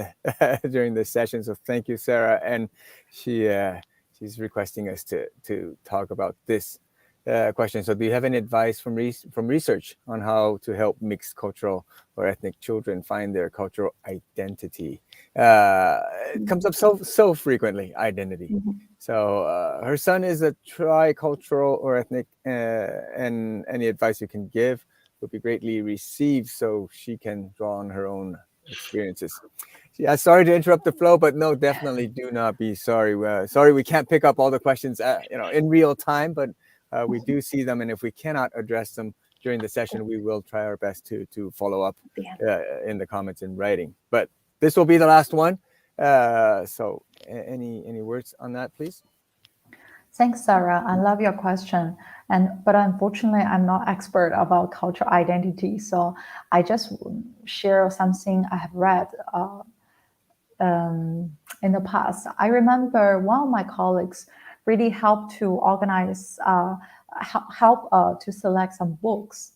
S1: during this session. So thank you, Sarah. And she's requesting us to talk about this question. So do you have any advice from research on how to help mixed cultural or ethnic children find their cultural identity? It comes up so frequently, identity. So her son is a tricultural or ethnic, and any advice you can give would be greatly received so she can draw on her own experiences. Yeah, sorry to interrupt the flow, but no, definitely do not be sorry. Sorry we can't pick up all the questions in real time, but we do see them, and if we cannot address them during the session, we will try our best to follow up in the comments in writing. But this will be the last one. So any words on that, please?
S3: Thanks, Sarah. I love your question. But unfortunately, I'm not expert about cultural identity. So I just share something I have read in the past. I remember one of my colleagues really helped to organize, help to select some books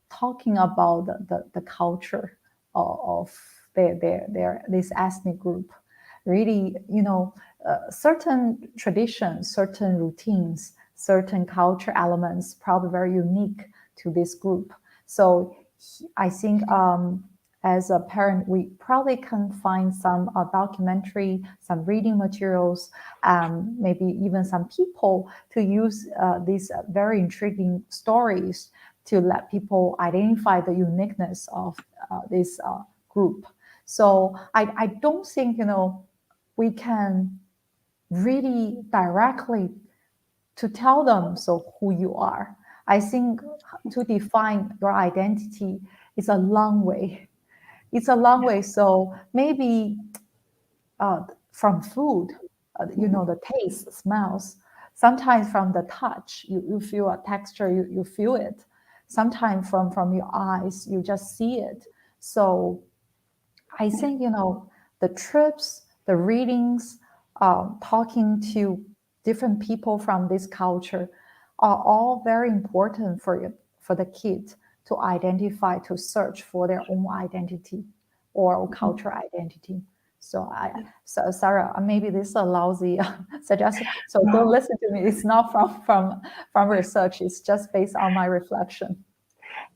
S3: talking about the culture of this ethnic group. Really, certain traditions, certain routines, certain culture elements, probably very unique to this group. So I think as a parent, we probably can find some documentary, some reading materials, maybe even some people to use these very intriguing stories to let people identify the uniqueness of this group. So I don't think, we can really directly to tell them so who you are. I think to define your identity is a long way. It's a long way. So maybe from food, the taste, smells, Sometimes from the touch, you feel a texture, you feel it. Sometimes from your eyes, you just see it. So I think, the trips, the readings, talking to different people from this culture are all very important for the kids to identify, to search for their own identity or cultural identity. So Sarah, maybe this is a lousy suggestion. So don't listen to me. It's not from research. It's just based on my reflection.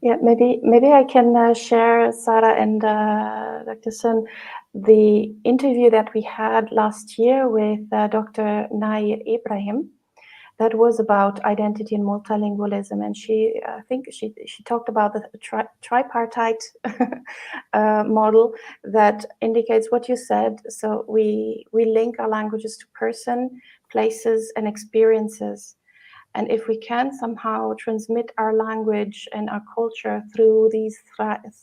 S2: Yeah, maybe I can share, Sarah and Dr. Sun, the interview that we had last year with Dr. Nair Ibrahim. That was about identity and multilingualism, and I think she talked about the tripartite model that indicates what you said. So we link our languages to person, places, and experiences. And if we can somehow transmit our language and our culture through these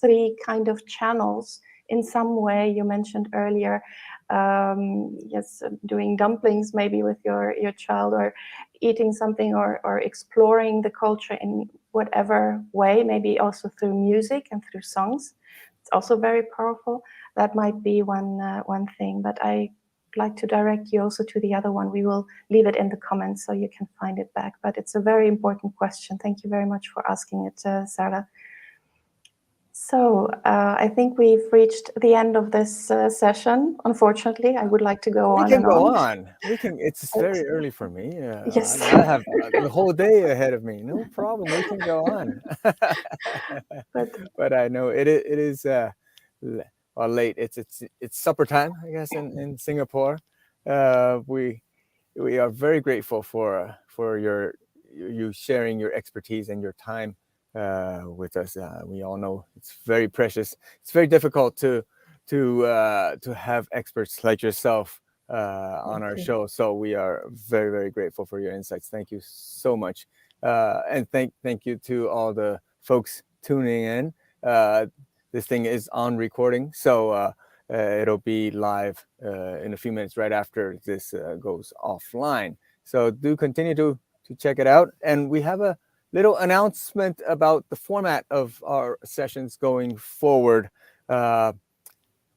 S2: three kind of channels in some way, you mentioned earlier, yes, doing dumplings maybe with your child, or eating something, or exploring the culture in whatever way, maybe also through music and through songs. It's also very powerful. That might be one thing, but I like to direct you also to the other one. We will leave it in the comments so you can find it back, but it's a very important question. Thank you very much for asking it, Sarah. So I think we've reached the end of this session. Unfortunately, I would like to go on.
S1: We can go on. We can. It's very early for me.
S2: Yes.
S1: I have the whole day ahead of me. No problem. We can go on. But I know it is late. It's supper time, I guess, in Singapore. We are very grateful for you sharing your expertise and your time with us. We all know it's very precious. It's very difficult to have experts like yourself on our show. So we are very, very grateful for your insights. Thank you so much, and thank you to all the folks tuning in. This thing is on recording, so it'll be live in a few minutes right after this goes offline. So do continue to check it out, and we have a little announcement about the format of our sessions going forward. I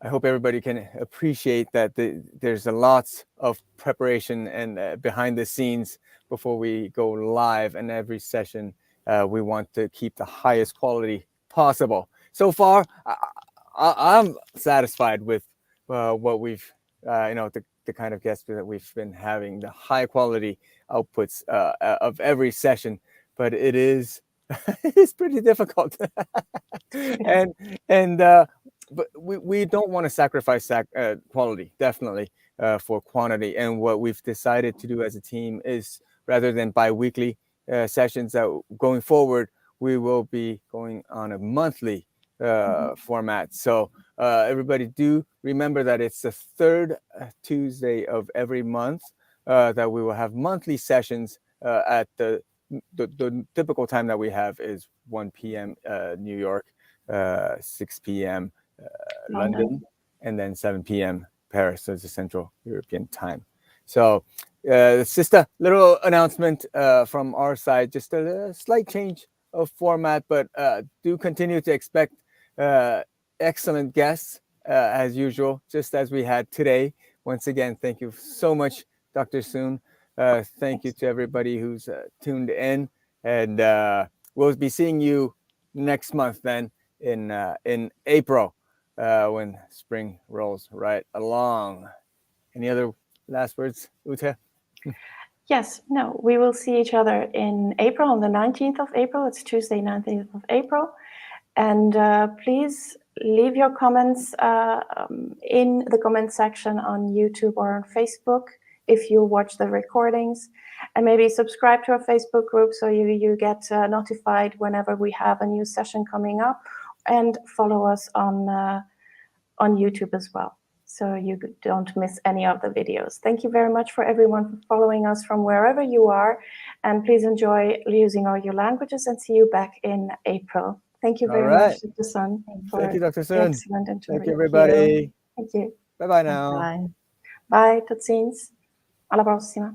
S1: hope everybody can appreciate that there's a lots of preparation and behind the scenes before we go live, and every session we want to keep the highest quality possible. So far, I'm satisfied with what we've, the kind of guests that we've been having, the high quality outputs of every session. But it is pretty difficult, but we don't want to sacrifice quality, definitely, for quantity. And what we've decided to do as a team is, rather than bi-weekly sessions, going forward, we will be going on a monthly format. So everybody do remember that it's the third Tuesday of every month that we will have monthly sessions at the typical time that we have is 1 p.m. New York, 6 p.m. London, and then 7 p.m. Paris. So it's a Central European time. So it's just a little announcement from our side, just a slight change of format, but do continue to expect excellent guests as usual, just as we had today. Once again, thank you so much, Dr. Sun. Thank you to everybody who's tuned in, and we'll be seeing you next month then in April when spring rolls right along. Any other last words, Ute?
S2: Yes, no, we will see each other in April, on the 19th of April. It's Tuesday, 19th of April. And please leave your comments in the comment section on YouTube or on Facebook if you watch the recordings, and maybe subscribe to our Facebook group so you get notified whenever we have a new session coming up, and follow us on YouTube as well, so you don't miss any of the videos. Thank you very much for everyone for following us from wherever you are, and please enjoy using all your languages, and see you back in April. Thank you very much, Dr. Sun.
S1: Thank you, Dr. Sun.
S2: Excellent interview.
S1: Thank you, everybody.
S2: Thank you.
S1: Bye-bye now.
S3: Bye.
S2: Bye, tot ziens. Alla prossima.